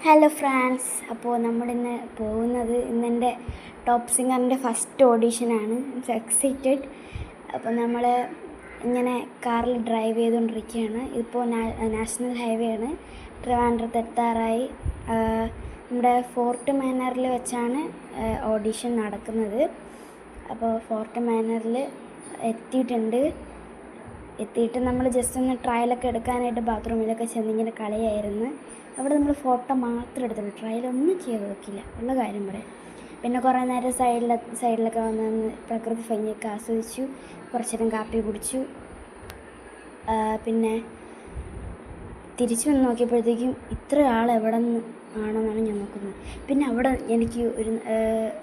Hello France, അപ്പോൾ നമ്മളിന്ന് പോകുന്നത് ഇന്നെൻ്റെ ടോപ്പ് സിംഗറിൻ്റെ ഫസ്റ്റ് ഓഡീഷനാണ്. എക്സൈറ്റഡ്. അപ്പോൾ നമ്മൾ ഇങ്ങനെ കാറിൽ ഡ്രൈവ് ചെയ്തുകൊണ്ടിരിക്കുകയാണ്. ഇപ്പോൾ നാഷണൽ ഹൈവേ ആണ്. ട്രിവാൻഡ്രത്ത് എത്താറായി. നമ്മുടെ ഫോർട്ട് മാനറിൽ വെച്ചാണ് ഓഡീഷൻ നടക്കുന്നത്. അപ്പോൾ ഫോർട്ട് മാനറിൽ എത്തിയിട്ട് നമ്മൾ ജസ്റ്റ് ഒന്ന് ട്രയലൊക്കെ എടുക്കാനായിട്ട് ബാത്റൂമിലൊക്കെ ചെന്നിങ്ങനെ കളിയായിരുന്നു. അവിടെ നമ്മൾ ഫോട്ടോ മാത്രം എടുത്തുള്ളൂ, ട്രയലൊന്നും ചെയ്ത് നോക്കില്ല, ഉള്ള കാര്യം പറയാം. പിന്നെ കുറേ നേരം സൈഡിലൊക്കെ വന്ന് പ്രകൃതി ഭംഗിയൊക്കെ ആസ്വദിച്ചു. കുറച്ച് നേരം കാപ്പി കുടിച്ചു. പിന്നെ തിരിച്ചു വന്ന് നോക്കിയപ്പോഴത്തേക്കും ഇത്ര ആൾ എവിടെ നിന്ന് ആണെന്നാണ് ഞാൻ നോക്കുന്നത്. പിന്നെ അവിടെ എനിക്ക്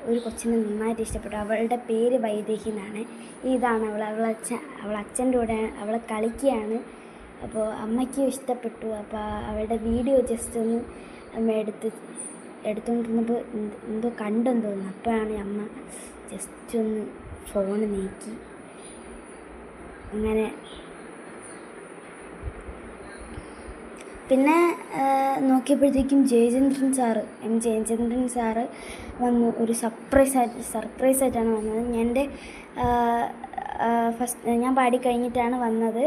ഒരു കൊച്ചിനെ നന്നായിട്ട് ഇഷ്ടപ്പെട്ടു. അവളുടെ പേര് വൈദേഹി എന്നാണ്. ഇതാണ് അവൾ അച്ഛൻ്റെ കൂടെ അവളെ കളിക്കുകയാണ്. അപ്പോൾ അമ്മയ്ക്കും ഇഷ്ടപ്പെട്ടു. അപ്പോൾ അവളുടെ വീഡിയോ ജസ്റ്റ് ഒന്ന് അമ്മ എടുത്തുകൊണ്ടിരുന്നപ്പോൾ എന്തോ കണ്ടെന്ന് തോന്നുന്നു. അപ്പോഴാണ് അമ്മ ജസ്റ്റ് ഒന്ന് ഫോൺ നീക്കി. അങ്ങനെ പിന്നെ നോക്കിയപ്പോഴത്തേക്കും എം ജയചന്ദ്രൻ സാറ് വന്നു. ഒരു സർപ്രൈസായിട്ടാണ് വന്നത്. ഞാൻ പാടിക്കഴിഞ്ഞിട്ടാണ് വന്നത്.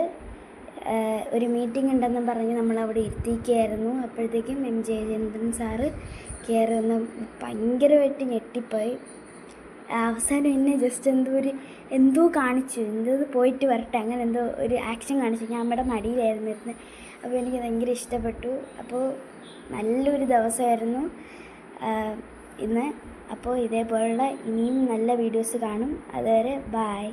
ഒരു മീറ്റിംഗ് ഉണ്ടെന്നും പറഞ്ഞ് നമ്മളവിടെ ഇരുത്തിക്കുകയായിരുന്നു. അപ്പോഴത്തേക്കും എം ജയചന്ദ്രൻ സാറ് കയറി വന്ന് ഭയങ്കരമായിട്ട് ഞെട്ടിപ്പോയി. അവസാനം എന്നെ ജസ്റ്റ് എന്തോ കാണിച്ചു, പോയിട്ട് വരട്ടെ, അങ്ങനെ എന്തോ ഒരു ആക്ഷൻ കാണിച്ചു. ഞാൻ അമ്മയുടെ മടിയിലായിരുന്നു ഇരുന്നത്. അപ്പോൾ എനിക്ക് ഭയങ്കര ഇഷ്ടപ്പെട്ടു. അപ്പോൾ നല്ലൊരു ദിവസമായിരുന്നു ഇന്ന്. അപ്പോൾ ഇതേപോലുള്ള ഇനിയും നല്ല വീഡിയോസ് കാണും. അതുവരെ ബായ്.